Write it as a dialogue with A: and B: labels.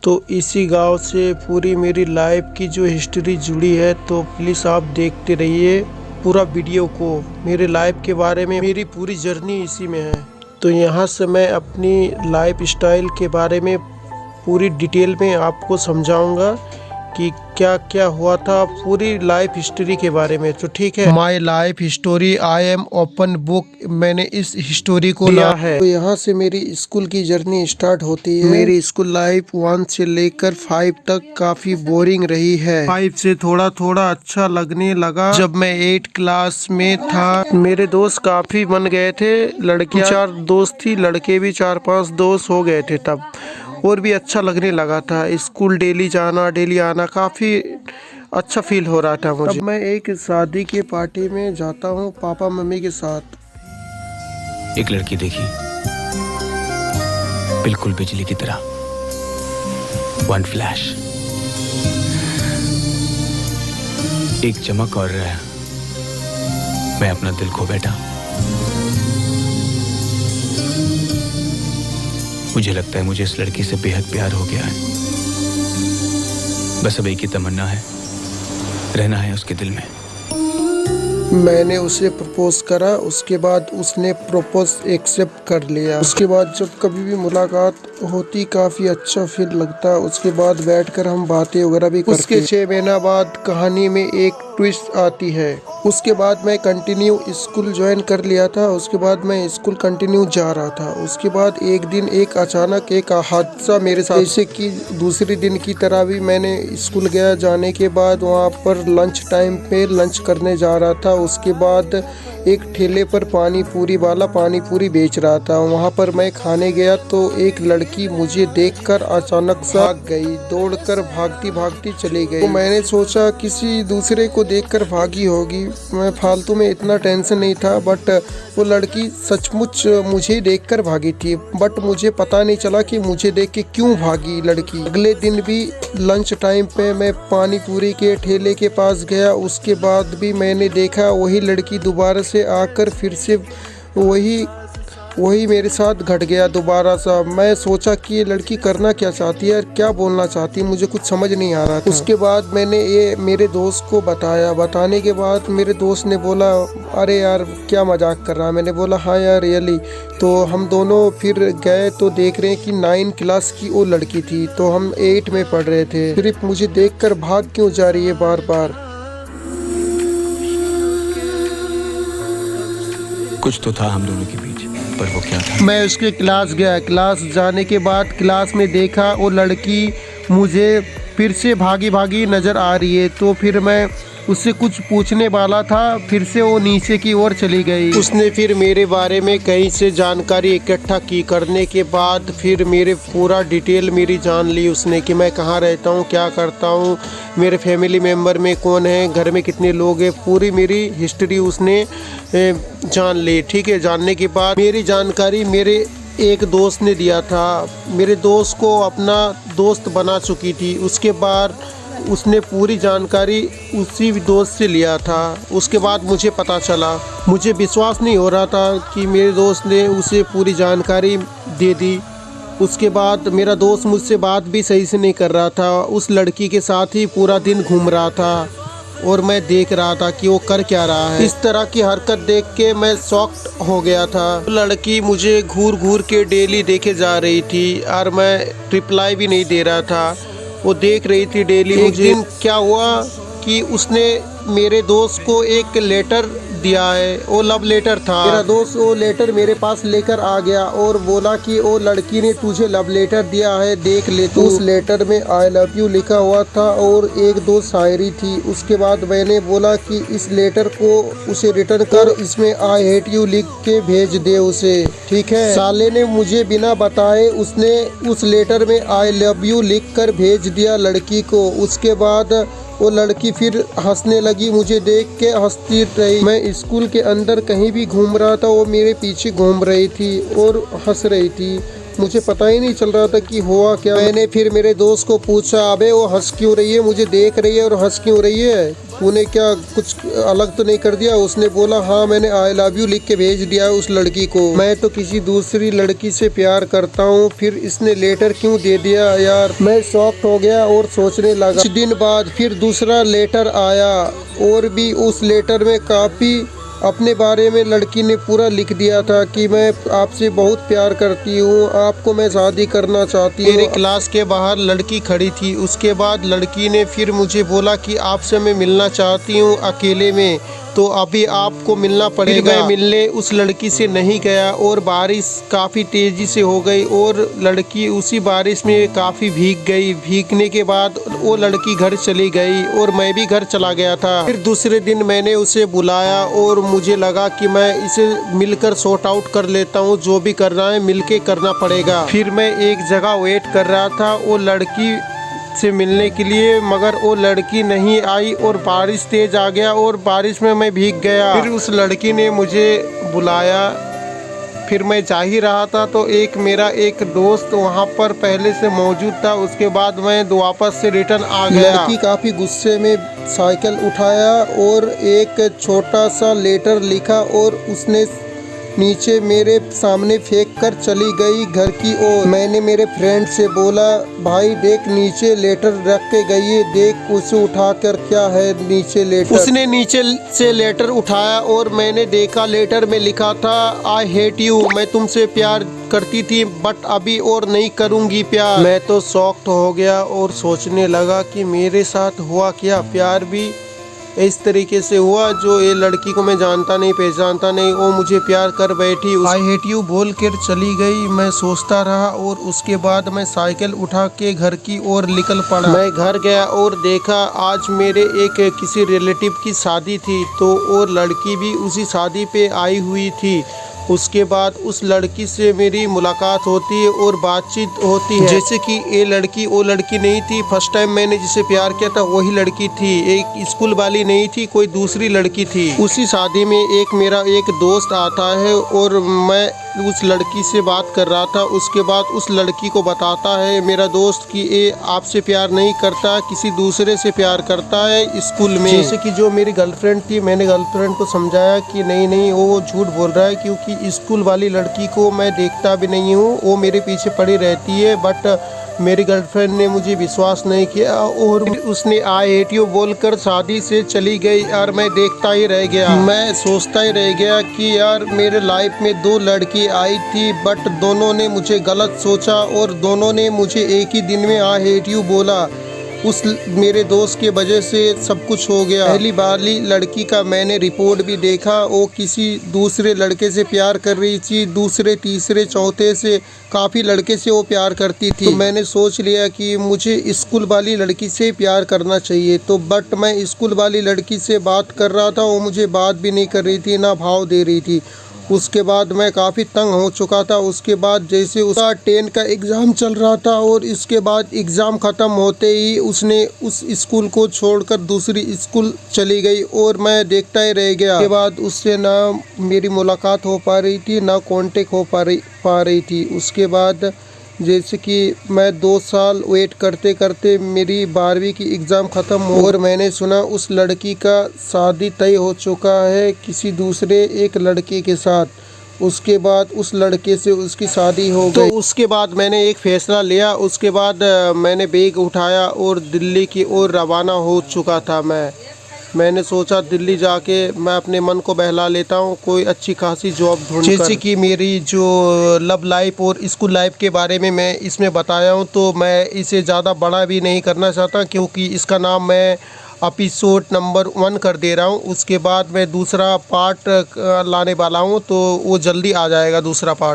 A: तो इसी गांव से पूरी मेरी लाइफ की जो हिस्ट्री जुड़ी है, तो प्लीज़ आप देखते रहिए पूरा वीडियो को। मेरे लाइफ के बारे में मेरी पूरी जर्नी इसी में है। तो यहाँ से मैं अपनी लाइफ स्टाइल के बारे में पूरी डिटेल में आपको समझाऊंगा कि क्या क्या हुआ था, पूरी लाइफ हिस्ट्री के बारे में। तो ठीक है, my life history I am open book, मैंने इस हिस्टोरी को लिया है। तो यहाँ से मेरी स्कूल की जर्नी स्टार्ट होती है। मेरी स्कूल लाइफ 1 से लेकर 5 तक काफी बोरिंग रही है। 5 से थोड़ा थोड़ा अच्छा लगने लगा जब मैं 8 क्लास में था। मेरे दोस्त काफी बन गए थे, लड़कियां 4 दोस्त थी, लड़के भी 4-5 दोस्त हो गए थे तब, और भी अच्छा लगने लगा था। स्कूल डेली जाना डेली आना काफ़ी अच्छा फील हो रहा था मुझे। अब मैं एक शादी के पार्टी में जाता हूँ पापा मम्मी के साथ।
B: एक लड़की देखी, बिल्कुल बिजली की तरह, वन फ्लैश, एक चमक, और मैं अपना दिल खो बैठा। मुझे लगता है मुझे इस लड़की से बेहद प्यार हो गया है। बस अब एक ही तमन्ना है, रहना है उसके दिल में।
A: मैंने उसे प्रपोज करा, उसके बाद उसने प्रपोज एक्सेप्ट कर लिया। उसके बाद जब कभी भी मुलाकात होती काफ़ी अच्छा फील लगता। उसके बाद बैठकर हम बातें वगैरह भी करते। उसके 6 महीना बाद कहानी में एक ट्विस्ट आती है। उसके बाद मैं कंटिन्यू स्कूल ज्वाइन कर लिया था। उसके बाद मैं स्कूल कंटिन्यू जा रहा था। उसके बाद एक दिन एक अचानक एक हादसा मेरे साथ, जैसे कि दूसरे दिन की तरह भी मैंने स्कूल गया। जाने के बाद वहाँ पर लंच टाइम पे लंच करने जा रहा था। उसके बाद एक ठेले पर पानी पूरी वाला पानी पूरी बेच रहा था, वहाँ पर मैं खाने गया तो एक लड़की मुझे देखकर अचानक भाग गई, दौड़कर भागती भागती चली गई। तो मैंने सोचा किसी दूसरे को देखकर भागी होगी, मैं फालतू में इतना टेंशन नहीं था। बट वो लड़की सचमुच मुझे देखकर भागी थी, बट मुझे पता नहीं चला कि मुझे देख के क्यों भागी लड़की। अगले दिन भी लंच टाइम पे मैं पानी पूरी के ठेले के पास गया। उसके बाद भी मैंने देखा वही लड़की दोबारा से आकर फिर से वही मेरे साथ घट गया दोबारा सा। मैं सोचा कि ये लड़की करना क्या चाहती है, क्या बोलना चाहती है, मुझे कुछ समझ नहीं आ रहा था। उसके बाद मैंने ये मेरे दोस्त को बताया। बताने के बाद मेरे दोस्त ने बोला, अरे यार क्या मजाक कर रहा है। मैंने बोला हाँ यार रियली। तो हम दोनों फिर गए तो देख रहे हैं कि 9 क्लास की वो लड़की थी, तो हम 8 में पढ़ रहे थे। सिर्फ मुझे देखकर भाग क्यों जा रही है बार बार।
B: कुछ तो था हम दोनों के बीच, पर वो क्या था?
A: मैं उसके क्लास गया। क्लास जाने के बाद क्लास में देखा वो लड़की मुझे फिर से भागी भागी नज़र आ रही है। तो फिर मैं उससे कुछ पूछने वाला था, फिर से वो नीचे की ओर चली गई। उसने फिर मेरे बारे में कहीं से जानकारी इकट्ठा की। करने के बाद फिर मेरे पूरा डिटेल मेरी जान ली उसने, कि मैं कहाँ रहता हूँ, क्या करता हूँ, मेरे फैमिली मेम्बर में कौन है, घर में कितने लोग हैं, पूरी मेरी हिस्ट्री उसने जान ली। ठीक है, जानने के बाद मेरी जानकारी मेरे एक दोस्त ने दिया था। मेरे दोस्त को अपना दोस्त बना चुकी थी। उसके बाद उसने पूरी जानकारी उसी दोस्त से लिया था। उसके बाद मुझे पता चला, मुझे विश्वास नहीं हो रहा था कि मेरे दोस्त ने उसे पूरी जानकारी दे दी। उसके बाद मेरा दोस्त मुझसे बात भी सही से नहीं कर रहा था, उस लड़की के साथ ही पूरा दिन घूम रहा था और मैं देख रहा था कि वो कर क्या रहा है। इस तरह की हरकत देख के मैं शॉक्ड हो गया था। लड़की मुझे घूर घूर के डेली देखे जा रही थी और मैं रिप्लाई भी नहीं दे रहा था, वो देख रही थी डेली। एक दिन क्या हुआ कि उसने मेरे दोस्त को एक लेटर दिया है, वो लव लेटर था। मेरा दोस्त वो लेटर मेरे पास लेकर आ गया और बोला कि वो लड़की ने तुझे लव लेटर दिया है, देख ले। तो उस लेटर में आई लव यू लिखा हुआ था और 1-2 शायरी थी। उसके बाद मैंने बोला कि इस लेटर को उसे रिटर्न कर, इसमें आई हेट यू लिख के भेज दे उसे, ठीक है। साले ने मुझे बिना बताए उसने उस लेटर में आई लव यू लिख कर भेज दिया लड़की को। उसके बाद वो लड़की फिर हंसने लगी, मुझे देख के हंसती रही। मैं स्कूल के अंदर कहीं भी घूम रहा था, वो मेरे पीछे घूम रही थी और हंस रही थी। मुझे पता ही नहीं चल रहा था कि हुआ क्या। मैंने फिर मेरे दोस्त को पूछा, अबे वो हंस क्यों रही है, मुझे देख रही है और हंस क्यों रही है, तूने क्या कुछ अलग तो नहीं कर दिया? उसने बोला, हाँ मैंने आई लव यू लिख के भेज दिया उस लड़की को, मैं तो किसी दूसरी लड़की से प्यार करता हूँ, फिर इसने लेटर क्यों दे दिया यार। मैं शॉक्ड हो गया और सोचने लगा। कुछ दिन बाद फिर दूसरा लेटर आया और भी उस लेटर में काफ़ी अपने बारे में लड़की ने पूरा लिख दिया था कि मैं आपसे बहुत प्यार करती हूँ, आपको मैं शादी करना चाहती हूँ। मेरे क्लास के बाहर लड़की खड़ी थी। उसके बाद लड़की ने फिर मुझे बोला कि आपसे मैं मिलना चाहती हूँ अकेले में, तो अभी आपको मिलना पड़ेगा। मैं मिलने उस लड़की से नहीं गया और बारिश काफ़ी तेज़ी से हो गई और लड़की उसी बारिश में काफ़ी भीग गई। भीगने के बाद वो लड़की घर चली गई और मैं भी घर चला गया था। फिर दूसरे दिन मैंने उसे बुलाया और मुझे लगा कि मैं इसे मिलकर सॉर्ट आउट कर लेता हूँ, जो भी करना है मिलके करना पड़ेगा। फिर मैं एक जगह वेट कर रहा था वो लड़की से मिलने के लिए, मगर वो लड़की नहीं आई और बारिश तेज आ गया और बारिश में मैं भीग गया। फिर उस लड़की ने मुझे बुलाया। फिर मैं जा ही रहा था तो मेरा एक दोस्त वहाँ पर पहले से मौजूद था। उसके बाद मैं वापस से रिटर्न आ गया। लड़की काफ़ी गुस्से में साइकिल उठाया और एक छोटा सा लेटर लिखा और उसने नीचे मेरे सामने फेंक कर चली गई घर की ओर। मैंने मेरे फ्रेंड से बोला, भाई देख नीचे लेटर रख के गई है, देख उसे उठा कर क्या है नीचे लेटर। उसने नीचे से लेटर उठाया और मैंने देखा लेटर में लिखा था, आई हेट यू, मैं तुमसे प्यार करती थी बट अभी और नहीं करूँगी प्यार। मैं तो शॉक्ड हो गया और सोचने लगा कि मेरे साथ हुआ क्या। प्यार भी इस तरीके से हुआ, जो ये लड़की को मैं जानता नहीं पहचानता नहीं, वो मुझे प्यार कर बैठी, आई हेट यू बोल कर चली गई। मैं सोचता रहा और उसके बाद मैं साइकिल उठा के घर की ओर निकल पड़ा। मैं घर गया और देखा आज मेरे एक किसी रिलेटिव की शादी थी, तो वो लड़की भी उसी शादी पे आई हुई थी। उसके बाद उस लड़की से मेरी मुलाकात होती है और बातचीत होती है। जैसे कि ये लड़की वो लड़की नहीं थी, फर्स्ट टाइम मैंने जिसे प्यार किया था वही लड़की थी, एक स्कूल वाली नहीं थी, कोई दूसरी लड़की थी। उसी शादी में मेरा एक दोस्त आता है और मैं उस लड़की से बात कर रहा था। उसके बाद उस लड़की को बताता है मेरा दोस्त कि ये आपसे प्यार नहीं करता, किसी दूसरे से प्यार करता है स्कूल में। जैसे कि जो मेरी गर्लफ्रेंड थी, मैंने गर्लफ्रेंड को समझाया कि नहीं वो झूठ बोल रहा है, क्योंकि स्कूल वाली लड़की को मैं देखता भी नहीं हूँ, वो मेरे पीछे पड़ी रहती है। बट मेरी गर्लफ्रेंड ने मुझे विश्वास नहीं किया और उसने आई हेट यू बोलकर शादी से चली गई और मैं देखता ही रह गया। मैं सोचता ही रह गया कि यार मेरे लाइफ में दो लड़की आई थी, बट दोनों ने मुझे गलत सोचा और दोनों ने मुझे एक ही दिन में आई हेट यू बोला। उस मेरे दोस्त के वजह से सब कुछ हो गया। पहली वाली लड़की का मैंने रिपोर्ट भी देखा, वो किसी दूसरे लड़के से प्यार कर रही थी, दूसरे तीसरे चौथे से काफ़ी लड़के से वो प्यार करती थी। तो मैंने सोच लिया कि मुझे स्कूल वाली लड़की से प्यार करना चाहिए। तो बट मैं स्कूल वाली लड़की से बात कर रहा था, वो मुझे बात भी नहीं कर रही थी, ना भाव दे रही थी। उसके बाद मैं काफ़ी तंग हो चुका था। उसके बाद जैसे उसका 10 का एग्ज़ाम चल रहा था और इसके बाद एग्ज़ाम ख़त्म होते ही उसने उस स्कूल को छोड़कर दूसरी स्कूल चली गई और मैं देखता ही रह गया। उसके बाद उससे ना मेरी मुलाकात हो पा रही थी, ना कांटेक्ट हो पा रही थी। उसके बाद जैसे कि मैं 2 साल वेट करते करते मेरी 12वीं की एग्ज़ाम ख़त्म हो और मैंने सुना उस लड़की का शादी तय हो चुका है किसी दूसरे एक लड़के के साथ। उसके बाद उस लड़के से उसकी शादी हो गई। तो उसके बाद मैंने एक फ़ैसला लिया। उसके बाद मैंने बैग उठाया और दिल्ली की ओर रवाना हो चुका था। मैंने सोचा दिल्ली जाके मैं अपने मन को बहला लेता हूँ, कोई अच्छी खासी जॉब ढूंढकर। जैसे कि मेरी जो लव लाइफ और स्कूल लाइफ के बारे में मैं इसमें बताया हूँ, तो मैं इसे ज़्यादा बड़ा भी नहीं करना चाहता, क्योंकि इसका नाम मैं एपिसोड नंबर 1 कर दे रहा हूँ। उसके बाद मैं दूसरा पार्ट लाने वाला हूँ, तो वो जल्दी आ जाएगा दूसरा पार्ट।